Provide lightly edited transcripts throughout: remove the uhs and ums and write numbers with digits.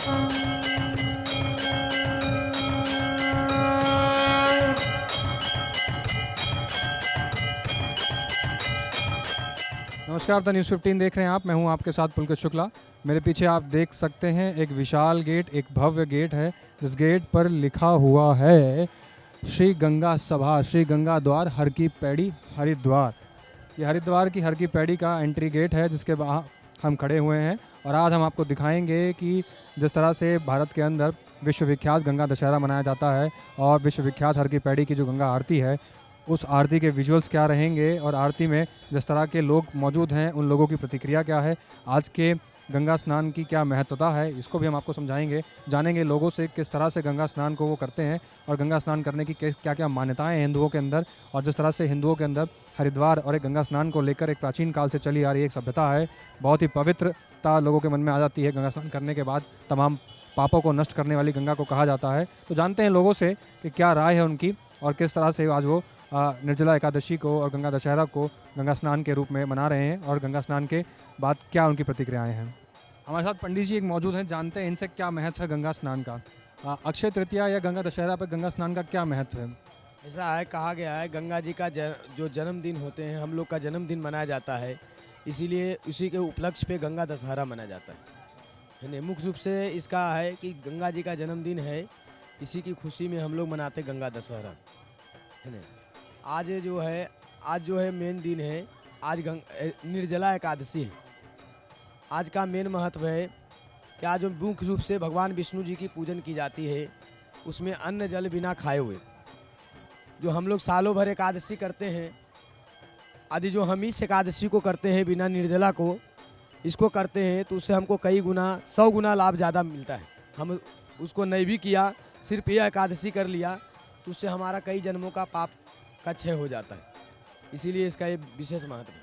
नमस्कार, the news 15 देख रहे हैं आप। मैं हूं आपके साथ पुलकित शुक्ला। मेरे पीछे आप देख सकते हैं एक विशाल गेट, एक भव्य गेट है जिस गेट पर लिखा हुआ है श्री गंगा सभा, श्री गंगा द्वार, हर की पैड़ी हरिद्वार। ये हरिद्वार की हर की पैड़ी का एंट्री गेट है जिसके बाहर हम खड़े हुए हैं और आज हम आपको दिखाएंगे कि जिस तरह से भारत के अंदर विश्वविख्यात गंगा दशहरा मनाया जाता है और विश्वविख्यात हर की पैड़ी की जो गंगा आरती है उस आरती के विजुअल्स क्या रहेंगे और आरती में जिस तरह के लोग मौजूद हैं उन लोगों की प्रतिक्रिया क्या है, आज के गंगा स्नान की क्या महत्वता है, इसको भी हम आपको समझाएंगे। जानेंगे लोगों से किस तरह से गंगा स्नान को वो करते हैं और गंगा स्नान करने की क्या क्या मान्यताएं हैं हिंदुओं के अंदर, और जिस तरह से हिंदुओं के अंदर हरिद्वार और एक गंगा स्नान को लेकर एक प्राचीन काल से चली आ रही एक सभ्यता है। बहुत ही पवित्रता लोगों के मन में आ जाती है। गंगा स्नान करने के बाद तमाम पापों को नष्ट करने वाली गंगा को कहा जाता है। तो जानते हैं लोगों से कि क्या राय है उनकी और किस तरह से आज वो निर्जला एकादशी को और गंगा दशहरा को गंगा स्नान के रूप में मना रहे हैं और गंगा स्नान के बाद क्या उनकी प्रतिक्रियाएं हैं। हमारे साथ पंडित जी एक मौजूद हैं, जानते हैं इनसे क्या महत्व है गंगा स्नान का। अक्षय तृतीया या गंगा दशहरा पर गंगा स्नान का क्या महत्व है? ऐसा है, कहा गया है गंगा जी का जो जन्मदिन होते हैं, हम लोग का जन्मदिन मनाया जाता है, इसीलिए उसी के उपलक्ष्य पे गंगा दशहरा मनाया जाता है। मुख्य रूप से इसका है कि गंगा जी का जन्मदिन है, इसी की खुशी में हम लोग मनाते गंगा दशहरा है। आज जो है मेन दिन है, आज निर्जला एकादशी है। आज का मेन महत्व है कि आज मुख्य रूप से भगवान विष्णु जी की पूजन की जाती है, उसमें अन्न जल बिना खाए हुए। जो हम लोग सालों भर एकादशी करते हैं, आदि जो हम इस एकादशी को करते हैं बिना निर्जला को, इसको करते हैं तो उससे हमको कई गुना 100 गुना लाभ ज़्यादा मिलता है। हम उसको नहीं भी किया, सिर्फ यह एकादशी कर लिया तो उससे हमारा कई जन्मों का पाप का क्षय हो जाता है। इसीलिए इसका ये विशेष महत्व है।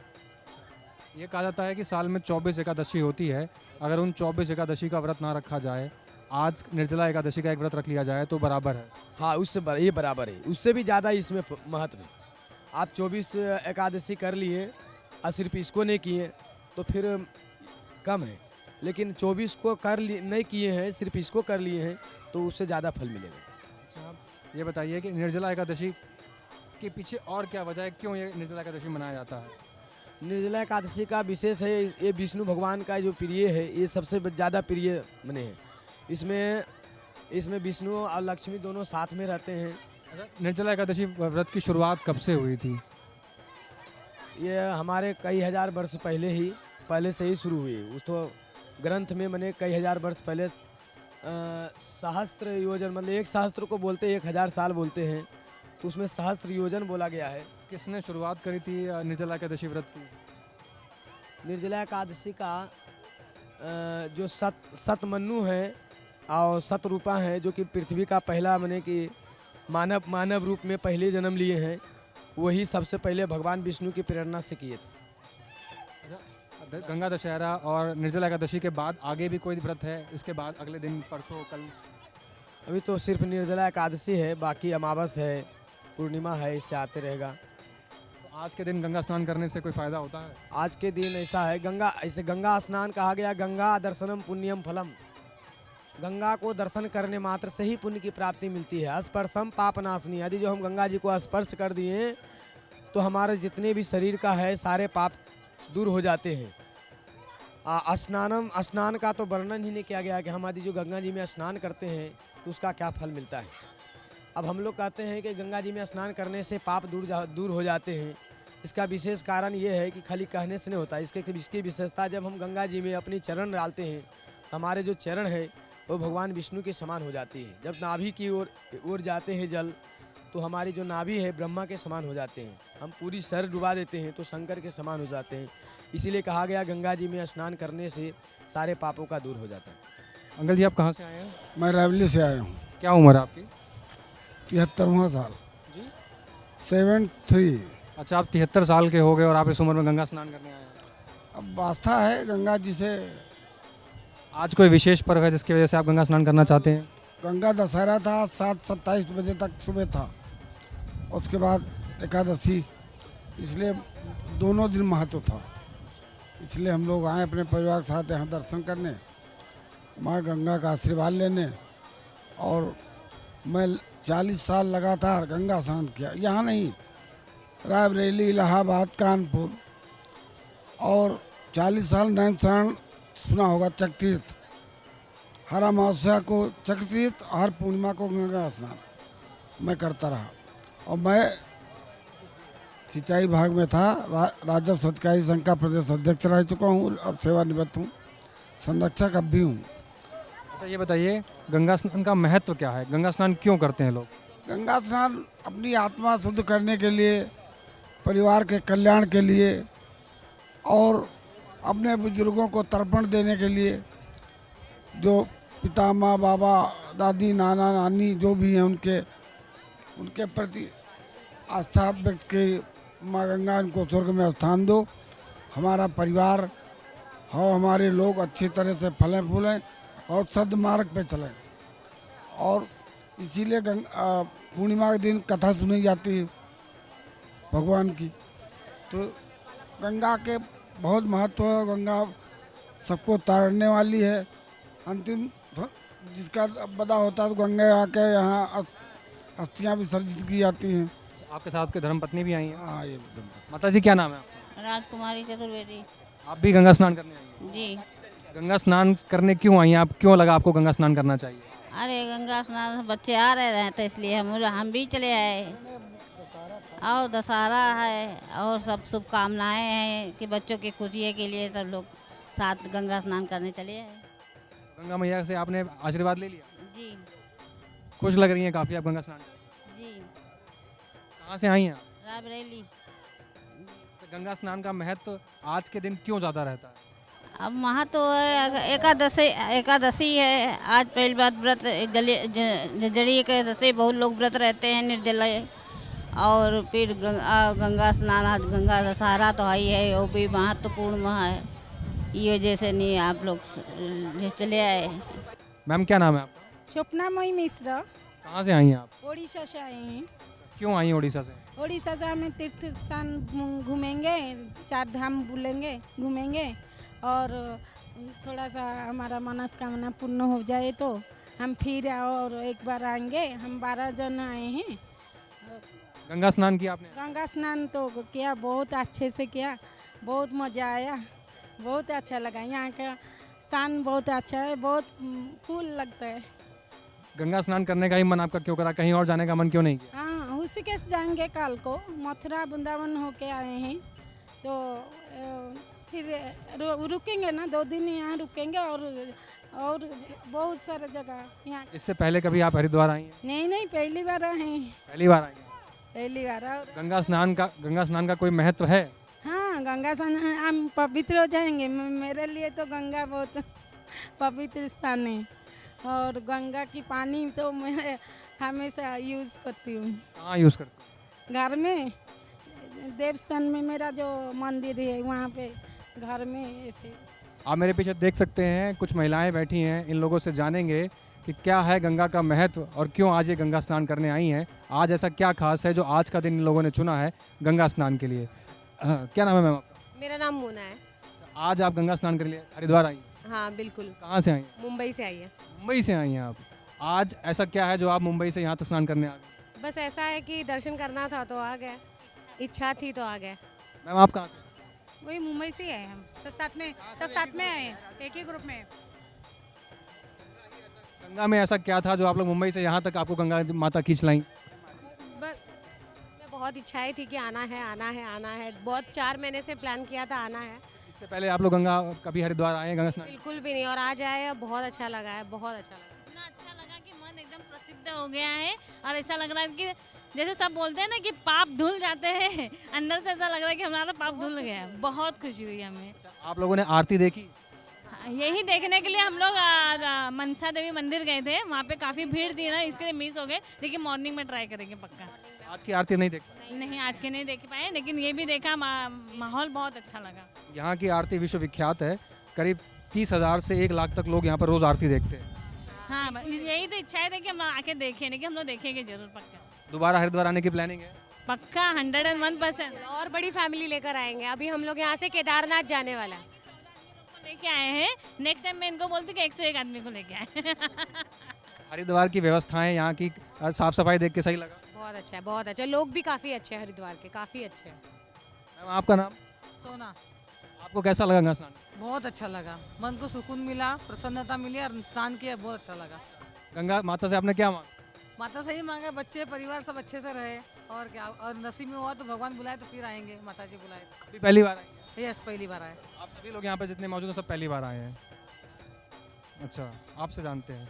ये कहा जाता है कि साल में 24 एकादशी होती है, अगर उन 24 एकादशी का व्रत ना रखा जाए, आज निर्जला एकादशी का एक व्रत रख लिया जाए तो बराबर है। हाँ, उससे ये बराबर है, उससे भी ज़्यादा इसमें महत्व है। आप 24 एकादशी कर लिए और सिर्फ इसको नहीं किए तो फिर कम है, लेकिन 24 को नहीं किए हैं, सिर्फ इसको कर लिए हैं तो उससे ज़्यादा फल मिलेगा। अच्छा, ये बताइए कि निर्जला एकादशी के पीछे और क्या वजह है, क्यों ये निर्जला एकादशी मनाया जाता है? निर्जला एकादशी का विशेष है, ये विष्णु भगवान का जो प्रिय है, ये सबसे ज़्यादा प्रिय मने हैं। इसमें विष्णु और लक्ष्मी दोनों साथ में रहते हैं। निर्जला एकादशी व्रत की शुरुआत कब से हुई थी? ये हमारे कई हजार वर्ष पहले से ही शुरू हुई। उस तो ग्रंथ में मैंने कई हजार वर्ष पहले सहस्त्र योजन, मतलब एक सहस्त्र को बोलते 1000 साल बोलते हैं, तो उसमें सहस्त्र योजन बोला गया है। किसने शुरुआत करी थी निर्जला एकादशी व्रत की? निर्जला एकादशी का जो सतमनु है और सतरूपा है, जो कि पृथ्वी का पहला माने कि मानव रूप में पहले जन्म लिए हैं, वही सबसे पहले भगवान विष्णु की प्रेरणा से किए थे। गंगा दशहरा और निर्जला एकादशी के बाद आगे भी कोई व्रत है इसके बाद, अगले दिन, परसों, कल? अभी तो सिर्फ निर्जला एकादशी है, बाकी अमावस है, पूर्णिमा है, इससे आते रहेगा। तो आज के दिन गंगा स्नान करने से कोई फ़ायदा होता है? आज के दिन ऐसा है, गंगा स्नान कहा गया, गंगा दर्शनम पुण्यम फलम। गंगा को दर्शन करने मात्र से ही पुण्य की प्राप्ति मिलती है। स्पर्शम पाप नाशनी, यदि जो हम गंगा जी को स्पर्श कर दिए तो हमारे जितने भी शरीर का है सारे पाप दूर हो जाते हैं। स्नान का तो वर्णन ही नहीं किया गया कि हम यदि जो गंगा जी में स्नान करते हैं तो उसका क्या फल मिलता है। अब हम लोग कहते हैं कि गंगा जी में स्नान करने से पाप दूर हो जाते हैं। इसका विशेष कारण ये है कि खाली कहने से नहीं होता, इसकी विशेषता, जब हम गंगा जी में अपनी चरण डालते हैं, हमारे जो चरण है वो भगवान विष्णु के समान हो जाती है। जब नाभि की ओर जाते हैं जल, तो हमारी जो नाभि है ब्रह्मा के समान हो जाते हैं। हम पूरी सर डुबा देते हैं तो शंकर के समान हो जाते हैं। इसीलिए कहा गया गंगा जी में स्नान करने से सारे पापों का दूर हो जाता है। अंकल जी, आप कहाँ से आए हैं? मैं रावली से आया हूँ। क्या उम्र है आपकी? 73वां साल जी। 73। अच्छा, आप 73 साल के हो गए और आप इस उम्र में गंगा स्नान करने आए हैं। अब वास्ता है गंगा जी से। आज कोई विशेष पर्व है जिसकी वजह से आप गंगा स्नान करना चाहते हैं? गंगा दशहरा था, 7:27 बजे तक सुबह था, उसके बाद एकादशी, इसलिए दोनों दिन महत्व था। इसलिए हम लोग आए अपने परिवार के साथ यहाँ दर्शन करने। माँ गंगा का आशीर्वाद लेने। और मैं 40 साल लगातार गंगा स्नान किया, यहाँ नहीं, रायबरेली, इलाहाबाद, कानपुर, और 40 साल नैन स्नान सुना होगा, चक्रतीर्थ, हर अमावस्या को चक्रतीर्थ, हर पूर्णिमा को गंगा स्नान मैं करता रहा। और मैं सिंचाई विभाग में था, राजस्व सत्कारी संघ का प्रदेश अध्यक्ष रह चुका हूँ, अब सेवानिवृत्त हूँ, संरक्षक अब भी हूँ। अच्छा ये बताइए, गंगा स्नान का महत्व क्या है? गंगा स्नान क्यों करते हैं लोग? गंगा स्नान अपनी आत्मा शुद्ध करने के लिए, परिवार के कल्याण के लिए, और अपने बुजुर्गों को तर्पण देने के लिए, जो पिता माँ बाबा दादी नाना नानी जो भी हैं उनके प्रति आस्था व्यक्त की, माँ गंगा इनको स्वर्ग में स्थान दो, हमारा परिवार हो, हमारे लोग अच्छी तरह से फलें फूलें और सद्मार्ग पे चलें। और इसीलिए पूर्णिमा के दिन कथा सुनी जाती है भगवान की। तो गंगा के बहुत महत्व है, गंगा सबको तारने वाली है। अंतिम जिसका बदा होता है तो गंगा आके यहाँ अस्थियाँ विसर्जित की जाती हैं। आपके साथ के धर्मपत्नी भी आई हैं। हाँ, ये माता जी क्या नाम है आपका? राजकुमारी चतुर्वेदी। आप भी गंगा स्नान करने आई हैं? जी। गंगा स्नान करने क्यों आई हैं आप? क्यों लगा आपको गंगा स्नान करना चाहिए? अरे गंगा स्नान बच्चे आ रहे हैं तो इसलिए हम भी चले आए। और दशहरा है और सब शुभकामनाएं हैं कि बच्चों की खुशी के लिए सब लोग साथ गंगा स्नान करने चले आए। गंगा मैया से आपने आशीर्वाद ले लिया? जी खुश लग रही हैं काफ़ी आप गंगा स्नान करके। जी। कहाँ से आई हैं आप? रायबरेली। तो गंगा स्नान का महत्व आज के दिन क्यों ज़्यादा रहता है? अब वहाँ तो एकादशी है। आज पहली बात व्रत जड़ी एकादशी, बहुत लोग व्रत रहते हैं निर्जल। और फिर गंगा स्नान, आज गंगा दशहरा तो आई है, वो भी महत्वपूर्ण है। ये वजह से नहीं आप लोग चले आए। मैम क्या नाम है आपका? स्वप्नामयी मिश्रा। कहाँ से आई हैं आप? ओडिशा से आए हैं। क्यों आई हैं उड़ीसा से? ओडिशा से हमें तीर्थ स्थान घूमेंगे, 4 धाम बुलेंगे, घूमेंगे, और थोड़ा सा हमारा मनस्कामना पूर्ण हो जाए तो हम फिर और एक बार आएंगे। हम 12 जन आए हैं। गंगा स्नान किया आपने? गंगा स्नान तो किया, बहुत अच्छे से किया, बहुत मज़ा आया, बहुत अच्छा लगा। यहाँ का स्थान बहुत अच्छा है, बहुत कूल लगता है। गंगा स्नान करने का ही मन आपका क्यों करा? कहीं और जाने का मन क्यों नहीं किया? हाँ, ऋषिकेश जाएंगे कल को, मथुरा वृंदावन होके आए हैं तो फिर रुकेंगे ना, 2 दिन यहाँ रुकेंगे, और बहुत सारे जगह यहाँ। इससे पहले कभी आप हरिद्वार आई हैं? नहीं, पहली बार आए हैं। पहली बार आई हैं? पहली बार। और गंगा स्नान का कोई महत्व है? हाँ, गंगा स्नान हम पवित्र हो जाएंगे। मेरे लिए तो गंगा बहुत पवित्र स्थान है, और गंगा की पानी तो मैं हमेशा यूज़ करती हूँ। कहाँ यूज़ करते घर में, देवस्थान में मेरा जो मंदिर है वहाँ पे, घर में ऐसे। आप मेरे पीछे देख सकते हैं कुछ महिलाएं बैठी हैं। इन लोगों से जानेंगे कि क्या है गंगा का महत्व और क्यों आज ये गंगा स्नान करने आई हैं। आज ऐसा क्या खास है जो आज का दिन इन लोगों ने चुना है गंगा स्नान के लिए? क्या नाम है मैम आपका? मेरा नाम मोना है। आज आप गंगा स्नान के लिए हरिद्वार आई हैं? हाँ बिल्कुल। कहाँ से आई हैं? मुंबई से आई है। मुंबई से आई हैं आप। आज ऐसा क्या है जो आप मुंबई से यहाँ तक स्नान करने आ गए? बस ऐसा है कि दर्शन करना था तो आ गए, इच्छा थी तो आ गए। मैम आप कहाँ से? वही मुंबई से ही आए हम, सब साथ में आए हैं, एक ही ग्रुप में। गंगा में ऐसा क्या था जो आप लोग मुंबई से यहाँ तक आपको गंगा माता खींच लाई? बस मैं बहुत इच्छाएं थी कि आना है। बहुत 4 महीने से प्लान किया था, आना है। इससे पहले आप लोग गंगा कभी हरिद्वार आए हैं गंगा स्नान? बिल्कुल भी नहीं, और आज आए, बहुत अच्छा लगा है, बहुत अच्छा लगा। इतना अच्छा लगा कि मन एकदम प्रसिद्ध हो गया है, और ऐसा लग रहा है कि जैसे सब बोलते हैं ना कि पाप धुल जाते हैं, अंदर से ऐसा लग रहा है कि हमारा पाप धुल गया है। बहुत खुशी हुई हमें। आप लोगों ने आरती देखी? यही देखने के लिए हम लोग मनसा देवी मंदिर गए थे। वहाँ पे काफ़ी भीड़ थी ना, इसके लिए मिस हो गए, लेकिन मॉर्निंग में ट्राई करेंगे पक्का। आज की आरती नहीं देखा? नहीं, आज के नहीं देख पाए, लेकिन ये भी देखा, माहौल बहुत अच्छा लगा। यहाँ की आरती विश्व विख्यात है। करीब 30,000 से 1 लाख तक लोग यहाँ पर रोज़ आरती देखते हैं। हाँ, यही तो इच्छा थी कि हम आके देखें, लेकिन हम लोग देखेंगे जरूर पक्का। दोबारा हरिद्वार आने की प्लानिंग है? पक्का 101%। और बड़ी फैमिली लेकर आएंगे। अभी हम लोग यहाँ से केदारनाथ जाने वाला है। लेके आए हैं। नेक्स्ट टाइम मैं इनको बोलती हूँ कि 1 से 1 आदमी को लेके आए। हरिद्वार की व्यवस्थाएं, यहाँ की साफ सफाई देख के सही लगा? बहुत अच्छा है, बहुत अच्छा। लोग भी काफ़ी अच्छे हैं हरिद्वार के, काफ़ी अच्छे हैं। मैम आपका नाम? सोना। आपको कैसा लगा गंगा स्नान? बहुत अच्छा लगा, मन को सुकून मिला, प्रसन्नता मिली और स्नान किया, बहुत अच्छा लगा। गंगा माता से आपने क्या मांगा? माता से ही मांगे बच्चे परिवार सब अच्छे से रहे, और क्या, और नसीब में हुआ तो भगवान बुलाए तो फिर आएंगे, माता जी बुलाए। अभी पहली बार आई हैं? यस, पहली बार आए। आप सभी लोग यहाँ पे जितने मौजूद हैं सब पहली बार आए हैं? अच्छा, आपसे जानते हैं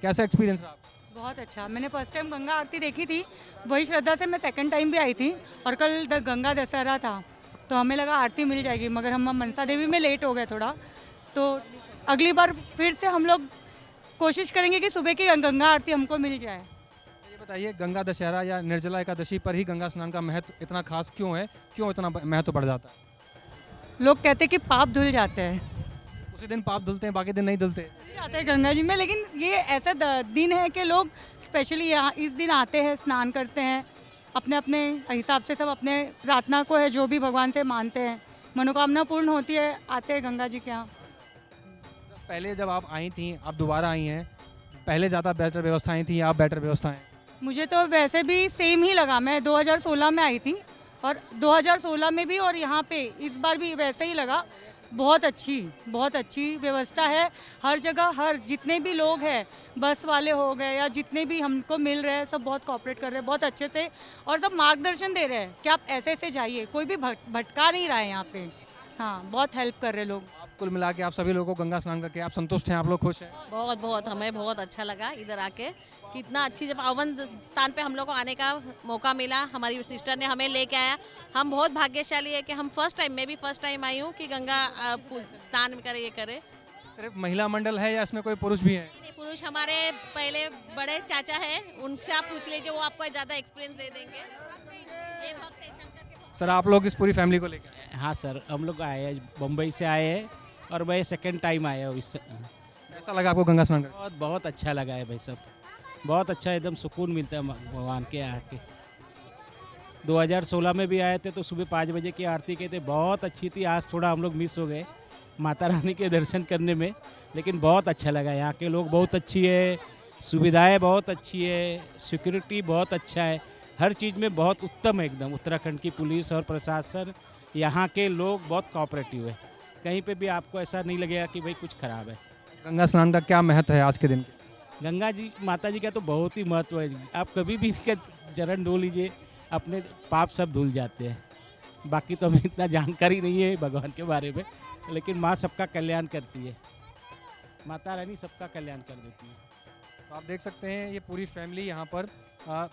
कैसा एक्सपीरियंस रहा आपका? बहुत अच्छा। मैंने फर्स्ट टाइम गंगा आरती देखी थी, वही श्रद्धा से मैं सेकंड टाइम भी आई थी। और कल गंगा दशहरा था तो हमें लगा आरती मिल जाएगी, मगर हम मनसा देवी में लेट हो गए थोड़ा। तो अगली बार फिर से हम लोग कोशिश करेंगे कि सुबह की गंगा आरती हमको मिल जाए। ये बताइए, गंगा दशहरा या निर्जला एकादशी पर ही गंगा स्नान का महत्व इतना खास क्यों है? क्यों इतना महत्व बढ़ जाता है? लोग कहते हैं कि पाप धुल जाते हैं, उसी दिन पाप धुलते हैं, बाकी दिन नहीं धुलते? जाते हैं गंगा जी में। लेकिन ये ऐसा दिन है कि लोग स्पेशली यहाँ इस दिन आते हैं, स्नान करते हैं, अपने अपने हिसाब से सब अपने प्रार्थना को है जो भी भगवान से मानते हैं, मनोकामना पूर्ण होती है, आते हैं गंगा जी के यहाँ। पहले जब आप आई थी, आप दोबारा आई हैं, पहले ज़्यादा बेटर व्यवस्थाएं थी या आप बेटर व्यवस्थाएं? मुझे तो वैसे भी सेम ही लगा। मैं 2016 में आई थी और 2016 में भी और यहाँ पे इस बार भी वैसे ही लगा। बहुत अच्छी व्यवस्था है हर जगह। हर जितने भी लोग हैं, बस वाले हो गए या जितने भी हमको मिल रहे हैं, सब बहुत कोऑपरेट कर रहे हैं, बहुत अच्छे से, और सब मार्गदर्शन दे रहे हैं कि आप ऐसे ऐसे जाइए। कोई भी भटका नहीं रहा है यहाँ पे। हाँ, बहुत हेल्प कर रहे हैं लोग। आप कुल मिला के आप सभी लोगों को गंगा स्नान करके आप संतुष्ट हैं? आप लोग खुश हैं? बहुत हमें बहुत अच्छा लगा इधर आके, कि इतना अच्छी जब पावन स्थान पे हम लोग को आने का मौका मिला, हमारी सिस्टर ने हमें लेके आया। हम बहुत भाग्यशाली है कि हम मैं भी फर्स्ट टाइम आई हूँ कि गंगा स्नान करे। सिर्फ महिला मंडल है या इसमें कोई पुरुष भी है? पुरुष हमारे पहले बड़े चाचा है, उनसे आप पूछ लीजिए, वो आपको ज़्यादा एक्सपीरियंस दे देंगे। ये भक्त है शंकर के। सर, आप लोग इस पूरी फैमिली को लेकर? हाँ सर, हम लोग आए हैं, बम्बई से आए हैं और मैं सेकंड टाइम आया हूँ। कैसा लगा आपको गंगा स्नान? बहुत अच्छा लगा है भाई साहब, बहुत अच्छा, एकदम सुकून मिलता है भगवान के आके। 2016 में भी आए थे तो सुबह 5 बजे की आरती के थे, बहुत अच्छी थी। आज थोड़ा हम लोग मिस हो गए माता रानी के दर्शन करने में, लेकिन बहुत अच्छा लगा। यहाँ के लोग बहुत अच्छी है, सुविधाएं बहुत अच्छी है, सिक्योरिटी बहुत अच्छा है, हर चीज़ में बहुत उत्तम है एकदम। उत्तराखंड की पुलिस और प्रशासन, यहाँ के लोग बहुत कोऑपरेटिव है। कहीं पे भी आपको ऐसा नहीं लगेगा कि भाई कुछ ख़राब है। गंगा स्नान का क्या महत्व है आज के दिन? गंगा जी माता जी का तो बहुत ही महत्व है। आप कभी भी इनके चरण धो लीजिए, अपने पाप सब धुल जाते हैं। बाकी तो हमें इतना जानकारी नहीं है भगवान के बारे में, लेकिन माँ सबका कल्याण करती है, माता रानी सबका कल्याण कर देती है। तो आप देख सकते हैं ये पूरी फैमिली यहाँ पर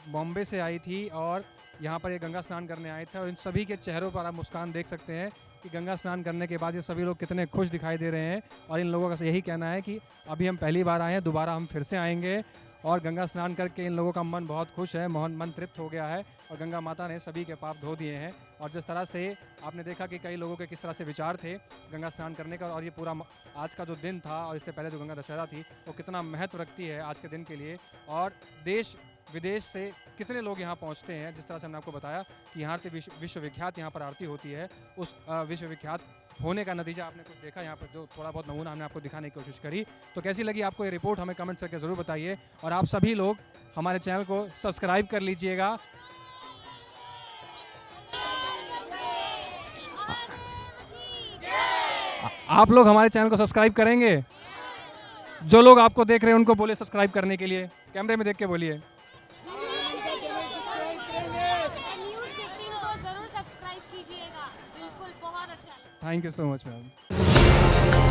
बॉम्बे से आई थी और यहाँ पर ये गंगा स्नान करने आए थे, और इन सभी के चेहरों पर आप मुस्कान देख सकते हैं कि गंगा स्नान करने के बाद ये सभी लोग कितने खुश दिखाई दे रहे हैं। और इन लोगों का यही कहना है कि अभी हम पहली बार आए हैं, दोबारा हम फिर से आएंगे। और गंगा स्नान करके इन लोगों का मन बहुत खुश है, मन तृप्त हो गया है, और गंगा माता ने सभी के पाप धो दिए हैं। और जिस तरह से आपने देखा कि कई लोगों के किस तरह से विचार थे गंगा स्नान करने का, और ये पूरा आज का जो दिन था और इससे पहले जो गंगा दशहरा थी, वो कितना महत्व रखती है आज के दिन के लिए। और देश विदेश से कितने लोग यहाँ पहुँचते हैं। जिस तरह से हमने आपको बताया कि यहाँ से विश्वविख्यात यहाँ पर आरती होती है, उस विश्वविख्यात होने का नतीजा आपने कुछ देखा। यहाँ पर जो थोड़ा बहुत नमूना हमने आपको दिखाने की कोशिश करी। तो कैसी लगी आपको ये रिपोर्ट, हमें कमेंट करके ज़रूर बताइए। और आप सभी लोग हमारे चैनल को सब्सक्राइब कर लीजिएगा। आप लोग हमारे चैनल को सब्सक्राइब करेंगे? जो लोग आपको देख रहे हैं उनको बोले सब्सक्राइब करने के लिए, कैमरे में देख के बोलिए। जरूर सब्सक्राइब कीजिएगा, बिल्कुल बहुत अच्छा। Thank you so much ma'am.